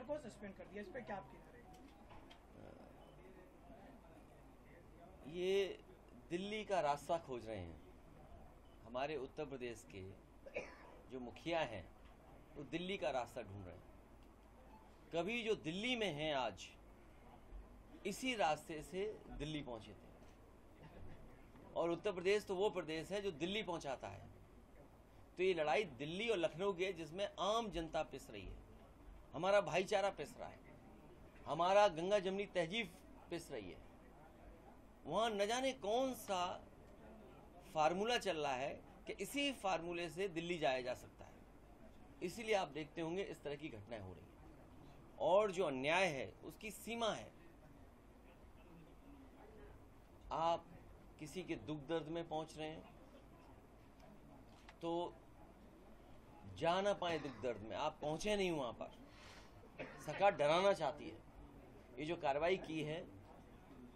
Speaker को suspend कर दिया, इस पे क्या आपकी राय है? ये दिल्ली का रास्ता खोज रहे हैं। हमारे उत्तर प्रदेश के जो मुखिया हैं वो दिल्ली का रास्ता ढूंढ रहे हैं। कभी जो दिल्ली में हैं आज, इसी रास्ते से दिल्ली पहुंचे थे। और उत्तर प्रदेश तो वो प्रदेश है जो दिल्ली पहुंचाता है। तो ये लड़ाई दिल्ली और लखनऊ की है, जिसमें आम जनता पिस रही है, हमारा भाईचारा पिस रहा है, हमारा गंगा जमनी तहजीब पिस रही है। वहां न जाने कौन सा फार्मूला चल रहा है कि इसी फार्मूले से दिल्ली जाया जा सकता है। इसीलिए आप देखते होंगे इस तरह की घटनाएं हो रही हैं। और जो अन्याय है उसकी सीमा है। आप किसी के दुख दर्द में पहुंच रहे हैं तो जा ना पाए दुख दर्द में, आप पहुंचे नहीं वहां पर। सरकार डराना चाहती है। ये जो कार्रवाई की है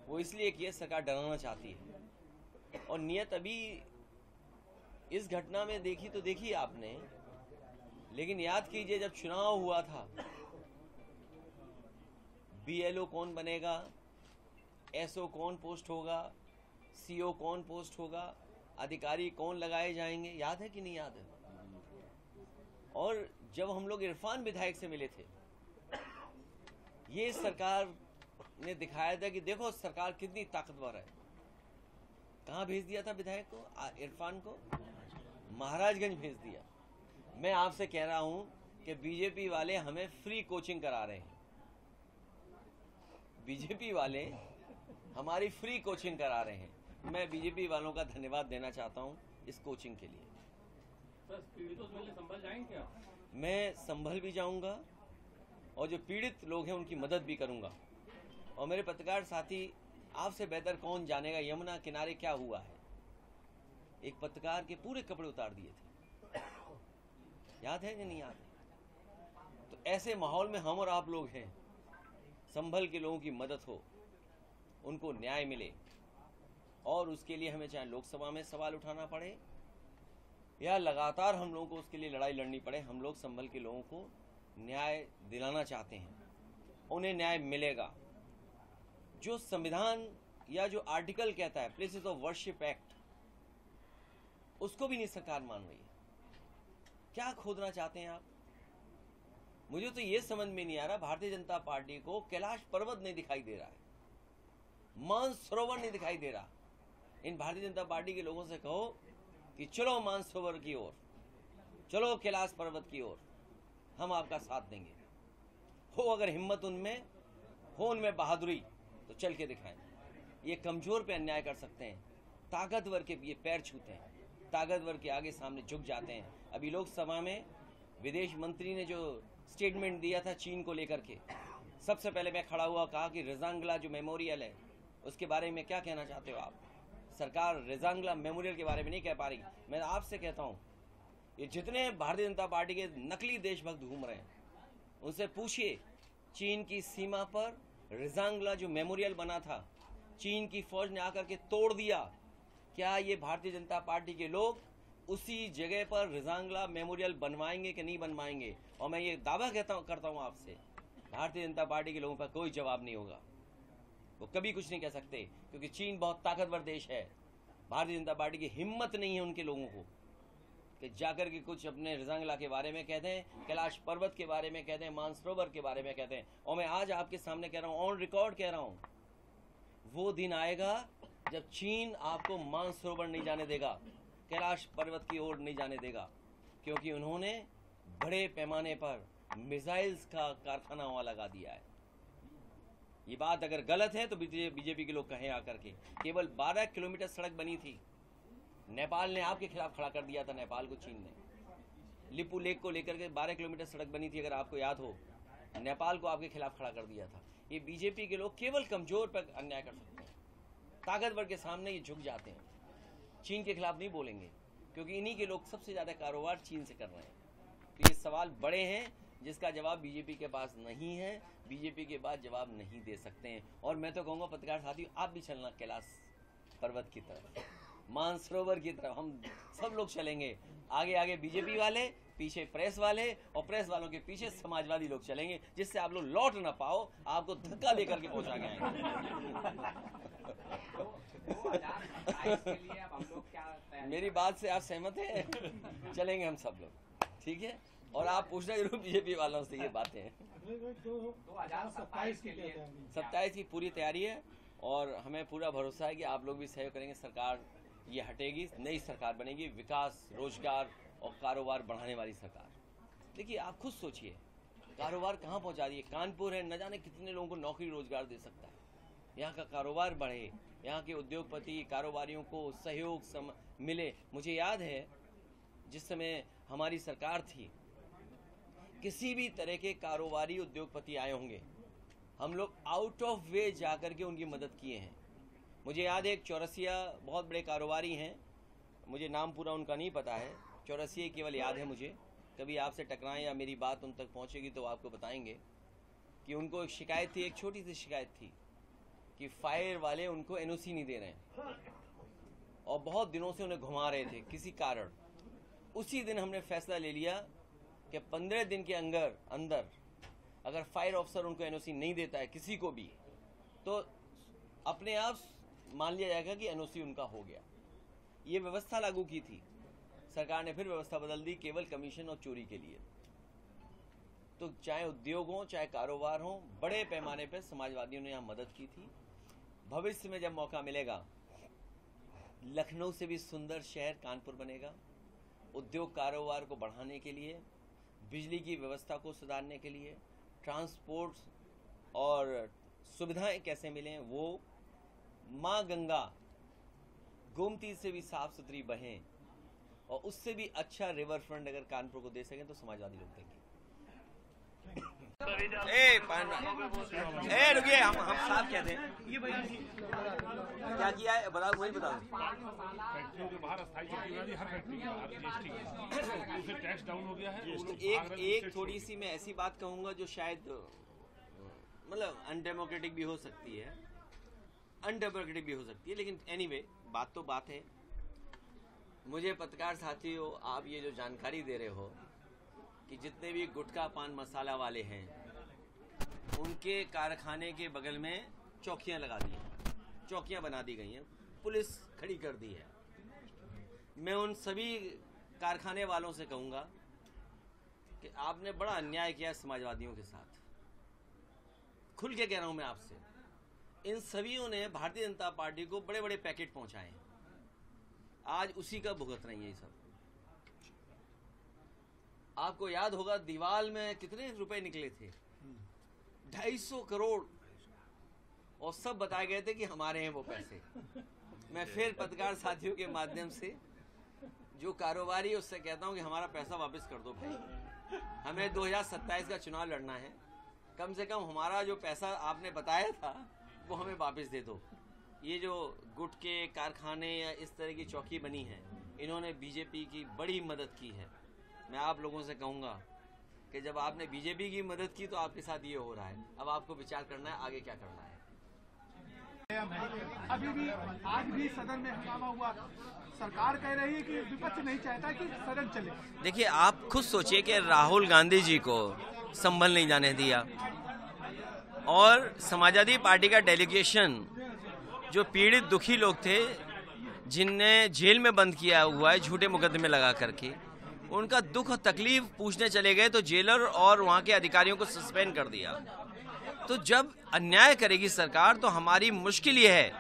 वो इसलिए की है, सरकार डराना चाहती है। और नियत अभी इस घटना में देखी तो देखी आपने, लेकिन याद कीजिए जब चुनाव हुआ था, बीएलओ कौन बनेगा, एसओ कौन पोस्ट होगा, सीओ कौन पोस्ट होगा, अधिकारी कौन लगाए जाएंगे, याद है कि नहीं याद है? और जब हम लोग इरफान विधायक से मिले थे, ये सरकार ने दिखाया था कि देखो सरकार कितनी ताकतवर है। कहां भेज दिया था विधायक को, इरफान को? महाराजगंज भेज दिया। मैं आपसे कह रहा हूं कि बीजेपी वाले हमें फ्री कोचिंग करा रहे हैं। बीजेपी वाले हमारी फ्री कोचिंग करा रहे हैं। मैं बीजेपी वालों का धन्यवाद देना चाहता हूं इस कोचिंग के लिए। सर, पीड़ितों से मिलने संभल जाएंगे क्या? मैं संभल भी जाऊंगा और जो पीड़ित लोग हैं उनकी मदद भी करूंगा। और मेरे पत्रकार साथी, आपसे बेहतर कौन जानेगा यमुना किनारे क्या हुआ है। एक पत्रकार के पूरे कपड़े उतार दिए थे, याद है कि नहीं याद है? तो ऐसे माहौल में हम और आप लोग हैं। संभल के लोगों की मदद हो, उनको न्याय मिले, और उसके लिए हमें चाहे लोकसभा में सवाल उठाना पड़े या लगातार हम लोगों को उसके लिए लड़ाई लड़नी पड़े, हम लोग संभल के लोगों को न्याय दिलाना चाहते हैं। उन्हें न्याय मिलेगा। जो संविधान या जो आर्टिकल कहता है प्लेसेस ऑफ वर्शिप एक्ट, उसको भी नहीं सरकार मान रही है। क्या खोदना चाहते हैं आप? मुझे तो ये समझ में नहीं आ रहा, भारतीय जनता पार्टी को कैलाश पर्वत नहीं दिखाई दे रहा है, मानसरोवर नहीं दिखाई दे रहा। इन भारतीय जनता पार्टी के लोगों से कहो कि चलो मानसरोवर की ओर, चलो कैलाश पर्वत की ओर, हम आपका साथ देंगे। हो अगर हिम्मत उनमें हो, उनमें बहादुरी, तो चल के दिखाएं। ये कमजोर पे अन्याय कर सकते हैं, ताकतवर के ये पैर छूते हैं, ताकतवर के आगे सामने झुक जाते हैं। अभी लोकसभा में विदेश मंत्री ने जो स्टेटमेंट दिया था चीन को लेकर के, सबसे पहले मैं खड़ा हुआ, कहा कि रेजांगला जो मेमोरियल है उसके बारे में क्या कहना चाहते हो आप? सरकार रेजांगला मेमोरियल के बारे में नहीं कह पा रही। मैं आपसे कहता हूं, ये जितने भारतीय जनता पार्टी के नकली देशभक्त घूम रहे हैं, उनसे पूछिए, चीन की सीमा पर रेजांगला जो मेमोरियल बना था, चीन की फौज ने आकर के तोड़ दिया। क्या ये भारतीय जनता पार्टी के लोग उसी जगह पर रेजांगला मेमोरियल बनवाएंगे कि नहीं बनवाएंगे? और मैं ये दावा करता हूं आपसे, भारतीय जनता पार्टी के लोगों का कोई जवाब नहीं होगा। वो कभी कुछ नहीं कह सकते, क्योंकि चीन बहुत ताकतवर देश है। भारतीय जनता पार्टी की हिम्मत नहीं है उनके लोगों को कि जाकर के कुछ अपने रेजांगला के बारे में कह दें, कैलाश पर्वत के बारे में कह दें, मानसरोवर के बारे में कह दें। और मैं आज आपके सामने कह रहा हूं, ऑन रिकॉर्ड कह रहा हूं, वो दिन आएगा जब चीन आपको मानसरोवर नहीं जाने देगा, कैलाश पर्वत की ओर नहीं जाने देगा, क्योंकि उन्होंने बड़े पैमाने पर मिसाइल्स का कारखाना वहां लगा दिया है। ये बात अगर गलत है तो बीजेपी के लोग कहें आकर के। केवल 12 किलोमीटर सड़क बनी थी, नेपाल ने आपके खिलाफ खड़ा कर दिया था। नेपाल को चीन ने लिपू लेक को लेकर के 12 किलोमीटर सड़क बनी थी, अगर आपको याद हो, नेपाल को आपके खिलाफ खड़ा कर दिया था। ये बीजेपी के लोग केवल कमजोर पर अन्याय कर सकते हैं, ताकतवर के सामने ये झुक जाते हैं। चीन के खिलाफ नहीं बोलेंगे, क्योंकि इन्हीं के लोग सबसे ज्यादा कारोबार चीन से कर रहे हैं। तो ये सवाल बड़े हैं जिसका जवाब बीजेपी के पास नहीं है, बीजेपी के पास जवाब नहीं दे सकते हैं। और मैं तो कहूंगा पत्रकार साथियों, आप भी चलना कैलाश पर्वत की तरफ, मानसरोवर की तरफ, हम सब लोग चलेंगे। आगे आगे बीजेपी वाले, पीछे प्रेस वाले और प्रेस वालों के पीछे समाजवादी लोग चलेंगे, जिससे आप लोग लौट ना पाओ, आपको धक्का देकर के पहुंचा के आएंगे। 2027 के लिए अब हम लोग क्या तैयारी मेरी बात से आप सहमत हैं? चलेंगे हम सब लोग, ठीक है। और आप पूछना जरूर बीजेपी वालों से ये बातें हैं। 2027 के लिए 27 की पूरी तैयारी है और हमें पूरा भरोसा है कि आप लोग भी सहयोग करेंगे। सरकार ये हटेगी, नई सरकार बनेगी, विकास, रोजगार और कारोबार बढ़ाने वाली सरकार। देखिए आप खुद सोचिए, कारोबार कहाँ पहुँचा रही है। कानपुर है, न जाने कितने लोगों को नौकरी रोजगार दे सकता है। यहाँ का कारोबार बढ़े, यहाँ के उद्योगपति कारोबारियों को सहयोग मिले। मुझे याद है जिस समय हमारी सरकार थी, किसी भी तरह के कारोबारी उद्योगपति आए होंगे, हम लोग आउट ऑफ वे जाकर के उनकी मदद किए हैं। मुझे याद है एक चौरसिया बहुत बड़े कारोबारी हैं, मुझे नाम पूरा उनका नहीं पता है, चौरसिया केवल याद है मुझे। कभी आपसे टकराएं या मेरी बात उन तक पहुंचेगी तो आपको बताएंगे कि उनको एक शिकायत थी, एक छोटी सी शिकायत थी कि फायर वाले उनको एनओसी नहीं दे रहे हैं और बहुत दिनों से उन्हें घुमा रहे थे किसी कारण। उसी दिन हमने फैसला ले लिया कि 15 दिन के अंदर अगर फायर ऑफिसर उनको एनओसी नहीं देता है किसी को भी, तो अपने आप मान लिया जाएगा कि एनओसी उनका हो गया। ये व्यवस्था लागू की थी, सरकार ने फिर व्यवस्था बदल दी केवल कमीशन और चोरी के लिए। तो चाहे उद्योग हो, चाहे कारोबार हो, बड़े पैमाने पर समाजवादियों ने यहाँ मदद की थी। भविष्य में जब मौका मिलेगा, लखनऊ से भी सुंदर शहर कानपुर बनेगा। उद्योग कारोबार को बढ़ाने के लिए, बिजली की व्यवस्था को सुधारने के लिए, ट्रांसपोर्ट और सुविधाएं कैसे मिलें, वो माँ गंगा गोमती से भी साफ सुथरी बहें और उससे भी अच्छा रिवर फ्रंट अगर कानपुर को दे सकें तो समाजवादी लोग देंगे। रुकिए, हम साफ कहते हैं ये बयान क्या किया है, बताओ वही बताओ। फैक्ट्रियों के बाहर अस्थायी चौकी बना दी, हर फैक्ट्री के बाहर जीएसटी उससे टैक्स डाउन हो गया है। एक थोड़ी सी मैं ऐसी बात कहूंगा जो शायद मतलब अनडेमोक्रेटिक भी हो सकती है, लेकिन एनीवे बात तो बात है। मुझे पत्रकार साथियों, आप ये जो जानकारी दे रहे हो कि जितने भी गुटखा पान मसाला वाले हैं उनके कारखाने के बगल में चौकियां लगा दी हैं, चौकियां बना दी गई हैं, पुलिस खड़ी कर दी है। मैं उन सभी कारखाने वालों से कहूंगा कि आपने बड़ा अन्याय किया समाजवादियों के साथ। खुल के कह रहा हूं मैं आपसे, इन सभीयों ने भारतीय जनता पार्टी को बड़े बड़े पैकेट पहुंचाए हैं, आज उसी का भुगत रही है ये सब। आपको याद होगा दीवाल में कितने रुपए निकले थे, 250 करोड़, और सब बताए गए थे कि हमारे हैं वो पैसे। मैं फिर पत्रकार साथियों के माध्यम से जो कारोबारी है उससे कहता हूं कि हमारा पैसा वापस कर दो भाई, हमें 2027 का चुनाव लड़ना है, कम से कम हमारा जो पैसा आपने बताया था वो हमें वापस दे दो। ये जो गुटके कारखाने या इस तरह की चौकी बनी है, इन्होंने बीजेपी की बड़ी मदद की है। मैं आप लोगों से कहूंगा कि जब आपने बीजेपी की मदद की तो आपके साथ ये हो रहा है, अब आपको विचार करना है आगे क्या करना है। अभी भी आज भी सदन में हंगामा हुआ, सरकार कह रही है कि विपक्ष नहीं चाहता कि सदन चले। देखिए आप खुद सोचिए कि राहुल गांधी जी को संभल नहीं जाने दिया और समाजवादी पार्टी का डेलीगेशन जो पीड़ित दुखी लोग थे जिनने जेल में बंद किया हुआ है झूठे मुकदमे लगा करके, उनका दुख और तकलीफ पूछने चले गए तो जेलर और वहां के अधिकारियों को सस्पेंड कर दिया। तो जब अन्याय करेगी सरकार तो हमारी मुश्किल ये है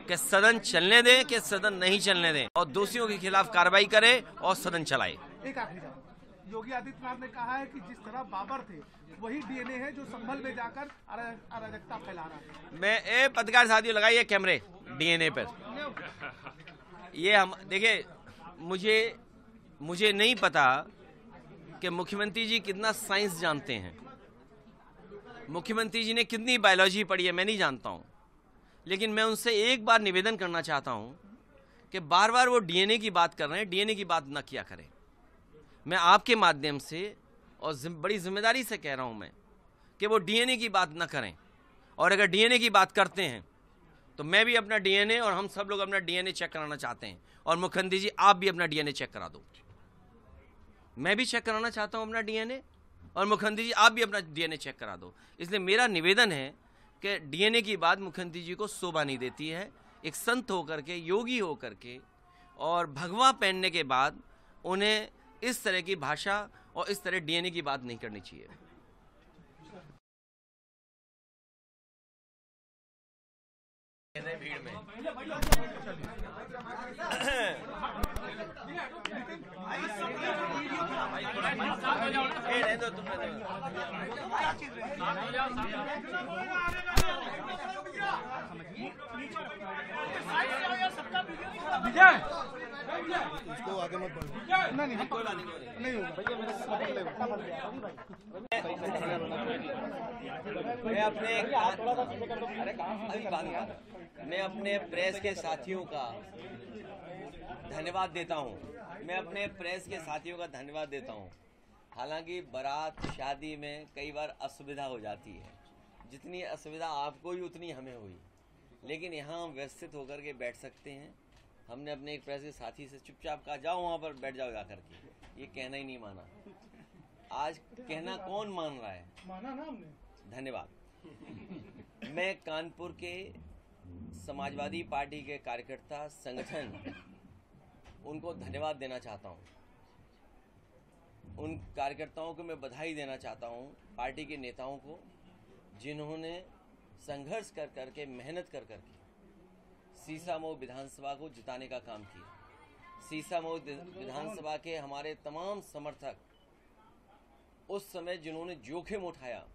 कि सदन चलने दें कि सदन नहीं चलने दें और दोषियों के खिलाफ कार्रवाई करे और सदन चलाए। एक आखिरी बात, योगी आदित्यनाथ ने कहा है कि जिस तरह बाबर थे वही डीएनए है जो संभल में जाकर अराजकता फैला रहा है। मैं पत्रकार साथियों लगाइए कैमरे डीएनए पर। ये हम देखिए, मुझे नहीं पता कि मुख्यमंत्री जी कितना साइंस जानते हैं, मुख्यमंत्री जी ने कितनी बायोलॉजी पढ़ी है मैं नहीं जानता हूं, लेकिन मैं उनसे एक बार निवेदन करना चाहता हूं कि बार बार वो डीएनए की बात कर रहे हैं, डीएनए की बात न किया करें। मैं आपके माध्यम से और बड़ी जिम्मेदारी से कह रहा हूं मैं कि वो डीएनए की बात न करें, और अगर डीएनए की बात करते हैं तो मैं भी अपना डीएनए और हम सब लोग अपना डीएनए चेक कराना चाहते हैं, और मुख्यमंत्री जी आप भी अपना डीएनए चेक करा दो। मैं भी चेक कराना चाहता हूं अपना डीएनए, और मुख्यमंत्री जी आप भी अपना डीएनए चेक करा दो। इसलिए मेरा निवेदन है कि डीएनए की बात मुख्यमंत्री जी को शोभा नहीं देती है। एक संत होकर के, योगी होकर के और भगवा पहनने के बाद उन्हें इस तरह की भाषा और इस तरह डीएनए की बात नहीं करनी चाहिए। भीड़ में विजय इसको आगे मत बढ़ो। नहीं होगा। मैं अपने प्रेस के साथियों का धन्यवाद देता हूं। हालांकि बारात शादी में कई बार असुविधा हो जाती है, जितनी असुविधा आपको ही उतनी हमें हुई, लेकिन यहाँ हम व्यवस्थित होकर के बैठ सकते हैं। हमने अपने एक प्रेस के साथी से चुपचाप कहा जाओ वहाँ पर बैठ जाओ जाकर के, ये कहना ही नहीं माना। आज कहना कौन मान रहा है? माना ना हमने। धन्यवाद। मैं कानपुर के समाजवादी पार्टी के कार्यकर्ता संगठन उनको धन्यवाद देना चाहता हूँ। उन कार्यकर्ताओं को मैं बधाई देना चाहता हूँ, पार्टी के नेताओं को, जिन्होंने संघर्ष कर करके, मेहनत कर करके सीसामऊ विधानसभा को जिताने का काम किया। सीसामऊ विधानसभा के हमारे तमाम समर्थक उस समय जिन्होंने जोखिम उठाया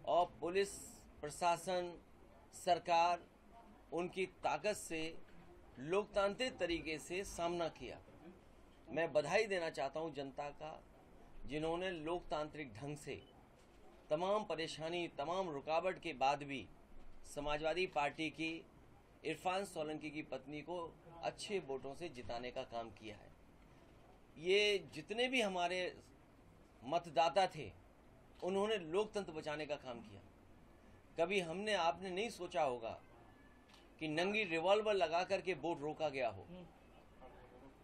और पुलिस प्रशासन सरकार उनकी ताकत से लोकतांत्रिक तरीके से सामना किया। मैं बधाई देना चाहता हूं जनता का, जिन्होंने लोकतांत्रिक ढंग से तमाम परेशानी, तमाम रुकावट के बाद भी समाजवादी पार्टी की इरफान सोलंकी की पत्नी को अच्छे वोटों से जिताने का काम किया है। ये जितने भी हमारे मतदाता थे, उन्होंने लोकतंत्र बचाने का काम किया। कभी आपने नहीं सोचा होगा कि नंगी रिवॉल्वर लगा करके वोट रोका गया हो।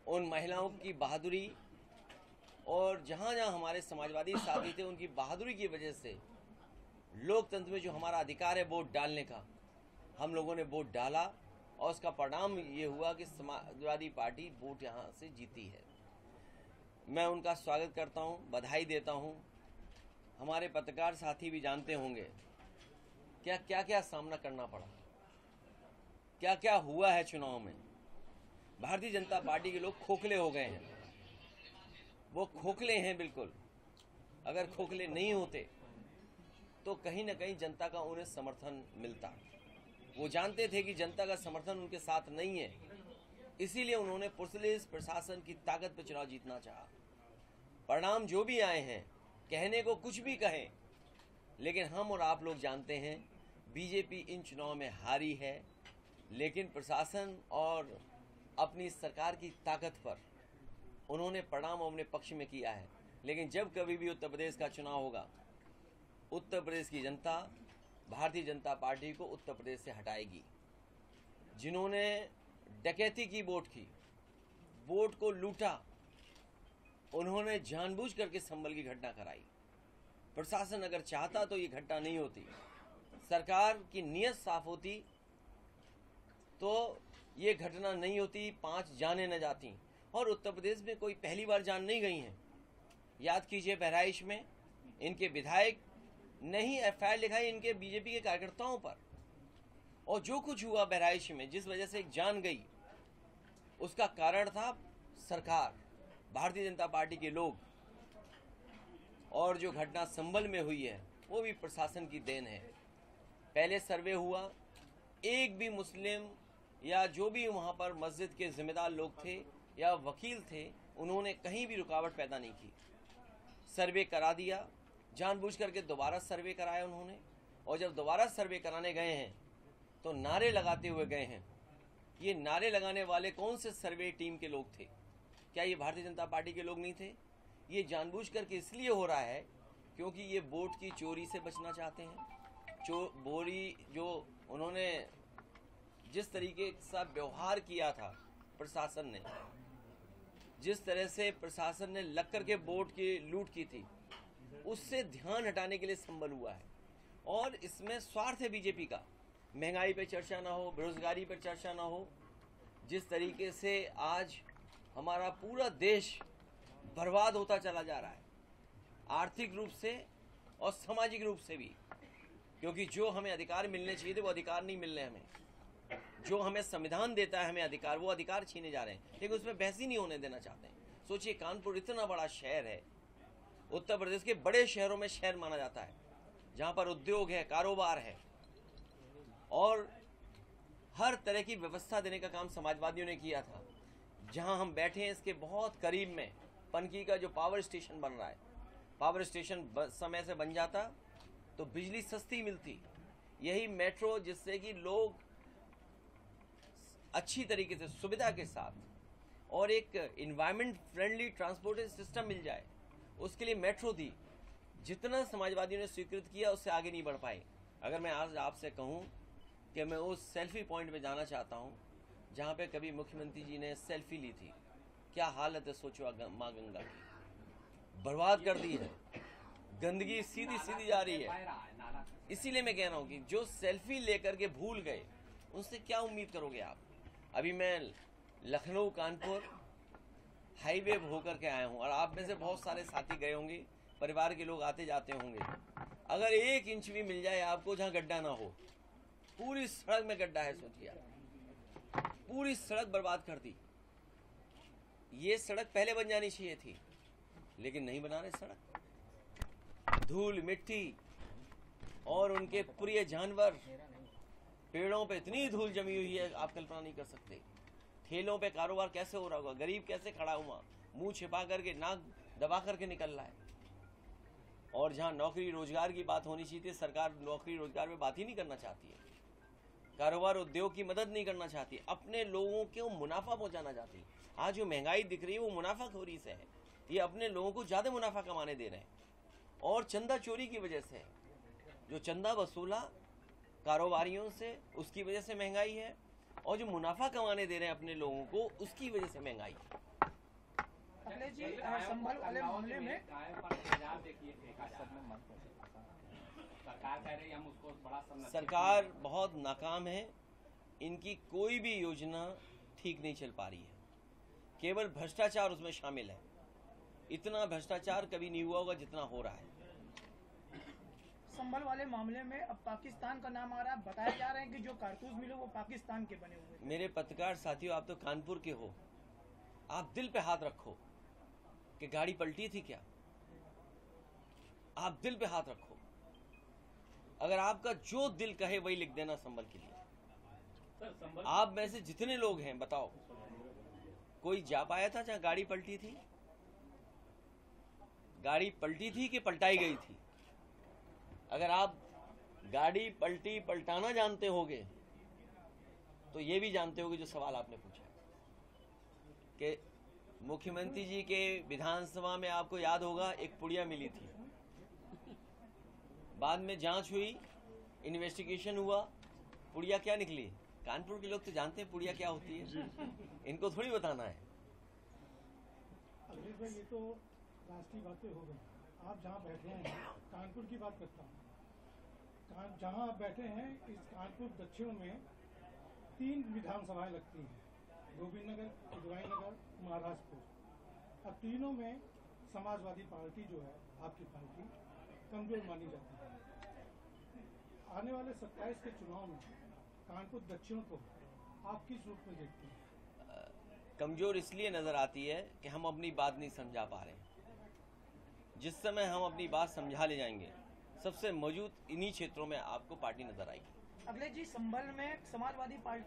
उन महिलाओं की बहादुरी और जहां जहां हमारे समाजवादी साथी थे, उनकी बहादुरी की वजह से लोकतंत्र में जो हमारा अधिकार है वोट डालने का, हम लोगों ने वोट डाला और उसका परिणाम ये हुआ कि समाजवादी पार्टी वोट यहाँ से जीती है। मैं उनका स्वागत करता हूँ, बधाई देता हूँ। हमारे पत्रकार साथी भी जानते होंगे क्या क्या सामना करना पड़ा, क्या क्या हुआ है चुनाव में। भारतीय जनता पार्टी के लोग खोखले हो गए हैं, वो खोखले हैं बिल्कुल। अगर खोखले नहीं होते तो कहीं ना कहीं जनता का उन्हें समर्थन मिलता। वो जानते थे कि जनता का समर्थन उनके साथ नहीं है, इसीलिए उन्होंने पुलिस प्रशासन की ताकत पर चुनाव जीतना चाहा। परिणाम जो भी आए हैं, कहने को कुछ भी कहें, लेकिन हम और आप लोग जानते हैं बीजेपी इन चुनाव में हारी है, लेकिन प्रशासन और अपनी सरकार की ताकत पर उन्होंने परिणाम अपने पक्ष में किया है। लेकिन जब कभी भी उत्तर प्रदेश का चुनाव होगा, उत्तर प्रदेश की जनता भारतीय जनता पार्टी को उत्तर प्रदेश से हटाएगी। जिन्होंने डकैती की वोट की, वोट को लूटा, उन्होंने जानबूझ करके संभल की घटना कराई। प्रशासन अगर चाहता तो ये घटना नहीं होती, सरकार की नीयत साफ होती तो ये घटना नहीं होती, 5 जानें न जाती। और उत्तर प्रदेश में कोई पहली बार जान नहीं गई हैं। याद कीजिए, बहराइच में इनके विधायक ने ही एफआईआर लिखाई इनके बीजेपी के कार्यकर्ताओं पर, और जो कुछ हुआ बहराइच में, जिस वजह से एक जान गई, उसका कारण था सरकार, भारतीय जनता पार्टी के लोग। और जो घटना संभल में हुई है वो भी प्रशासन की देन है। पहले सर्वे हुआ, एक भी मुस्लिम या जो भी वहाँ पर मस्जिद के जिम्मेदार लोग थे या वकील थे, उन्होंने कहीं भी रुकावट पैदा नहीं की। सर्वे करा दिया, जानबूझ करके दोबारा सर्वे कराया उन्होंने। और जब दोबारा सर्वे कराने गए हैं तो नारे लगाते हुए गए हैं। ये नारे लगाने वाले कौन से सर्वे टीम के लोग थे? क्या ये भारतीय जनता पार्टी के लोग नहीं थे? ये जानबूझ करके इसलिए हो रहा है क्योंकि ये वोट की चोरी से बचना चाहते हैं। बोरी जो उन्होंने जिस तरीके से व्यवहार किया था प्रशासन ने, जिस तरह से प्रशासन ने लक्कर के बोर्ड की लूट की थी, उससे ध्यान हटाने के लिए संभल हुआ है। और इसमें स्वार्थ है बीजेपी का। महंगाई पे चर्चा ना हो, बेरोजगारी पर चर्चा ना हो। जिस तरीके से आज हमारा पूरा देश बर्बाद होता चला जा रहा है, आर्थिक रूप से और सामाजिक रूप से भी, क्योंकि जो हमें अधिकार मिलने चाहिए थे वो अधिकार नहीं मिल रहे हमें। जो हमें संविधान देता है हमें अधिकार, वो अधिकार छीने जा रहे हैं, लेकिन उसमें बहस ही नहीं होने देना चाहते हैं। सोचिए, कानपुर इतना बड़ा शहर है, उत्तर प्रदेश के बड़े शहरों में शहर माना जाता है, जहां पर उद्योग है, कारोबार है, और हर तरह की व्यवस्था देने का काम समाजवादियों ने किया था। जहां हम बैठे हैं इसके बहुत करीब में पनकी का जो पावर स्टेशन बन रहा है, पावर स्टेशन समय से बन जाता तो बिजली सस्ती मिलती। यही मेट्रो, जिससे कि लोग अच्छी तरीके से सुविधा के साथ और एक इन्वायरमेंट फ्रेंडली ट्रांसपोर्टेशन सिस्टम मिल जाए, उसके लिए मेट्रो थी। जितना समाजवादियों ने स्वीकृत किया उससे आगे नहीं बढ़ पाए। अगर मैं आज आपसे कहूं कि मैं उस सेल्फी पॉइंट पे जाना चाहता हूं जहां पे कभी मुख्यमंत्री जी ने सेल्फी ली थी, क्या हालत है सोचो माँ गंगा की, बर्बाद कर दी है, गंदगी सीधी सीधी जा रही है। इसीलिए मैं कह रहा हूं कि जो सेल्फी लेकर के भूल गए, उनसे क्या उम्मीद करोगे आप। अभी मैं लखनऊ कानपुर हाईवे होकर के आया हूं, और आप में से बहुत सारे साथी गए होंगे, परिवार के लोग आते जाते होंगे। अगर 1 इंच भी मिल जाए आपको जहां गड्ढा ना हो, पूरी सड़क में गड्ढा है, सोचिए आप, पूरी सड़क बर्बाद कर दी। ये सड़क पहले बन जानी चाहिए थी, लेकिन नहीं बना रहे सड़क। धूल मिट्टी और उनके प्रिय जानवर, पेड़ों पे इतनी धूल जमी हुई है आप कल्पना नहीं कर सकते। ठेलों पे कारोबार कैसे हो रहा होगा, गरीब कैसे खड़ा हुआ, मुंह छिपा करके, नाक दबा करके निकल रहा है। और जहां नौकरी रोजगार की बात होनी चाहिए थी, सरकार नौकरी रोजगार में बात ही नहीं करना चाहती है। कारोबार उद्योग की मदद नहीं करना चाहती, अपने लोगों को मुनाफा पहुंचाना चाहती है। आज जो महंगाई दिख रही है वो मुनाफाखोरी से है। ये अपने लोगों को ज्यादा मुनाफा कमाने दे रहे हैं, और चंदा चोरी की वजह से है। जो चंदा वसूला कारोबारियों से, उसकी वजह से महंगाई है, और जो मुनाफा कमाने दे रहे हैं अपने लोगों को, उसकी वजह से महंगाई है। अखिलेश जी, संभल वाले मामले में सरकार बहुत नाकाम है। इनकी कोई भी योजना ठीक नहीं चल पा रही है, केवल भ्रष्टाचार उसमें शामिल है। इतना भ्रष्टाचार कभी नहीं हुआ होगा जितना हो रहा है। संभल वाले मामले में अब पाकिस्तान का नाम आ रहा है। बताया जा रहा है कि जो कारतूस मिले वो पाकिस्तान के बने हुए। मेरे पत्रकार साथियों, आप तो कानपुर के हो, आप दिल पे हाथ रखो कि गाड़ी पलटी थी क्या। आप दिल पे हाथ रखो, अगर आपका जो दिल कहे वही लिख देना संभल के लिए। आप में से जितने लोग हैं बताओ, कोई जा पाया था जहां गाड़ी पलटी थी? गाड़ी पलटी थी कि पलटाई गई थी? अगर आप गाड़ी पलटी पलटाना जानते होगे तो ये भी जानते होगे जो सवाल आपने पूछा कि मुख्यमंत्री जी के विधानसभा में, आपको याद होगा, एक पुड़िया मिली थी। बाद में जांच हुई, इन्वेस्टिगेशन हुआ, पुड़िया क्या निकली? कानपुर के लोग तो जानते हैं पुड़िया क्या होती है, इनको थोड़ी बताना है। अखिलेश भाई, ये तो राष्ट्रीय बातें हो गई। आप जहाँ बैठे हैं, कानपुर की बात करता हूँ। जहाँ आप बैठे हैं, इस कानपुर दक्षिण में 3 विधानसभाएं लगती हैं, गोविंद नगर, उदवाई नगर, महाराजपुर। अब तीनों में समाजवादी पार्टी जो है, आपकी पार्टी, कमजोर मानी जाती है। आने वाले 27 के चुनाव में कानपुर दक्षिण को आप किस रूप में देखते हैं? कमजोर इसलिए नजर आती है कि हम अपनी बात नहीं समझा पा रहे। जिस समय हम अपनी बात समझा ले जाएंगे, सबसे मौजूद इन्हीं क्षेत्रों में आपको पार्टी नजर आएगी। अखिलेश जी, संभल में समाजवादी पार्टी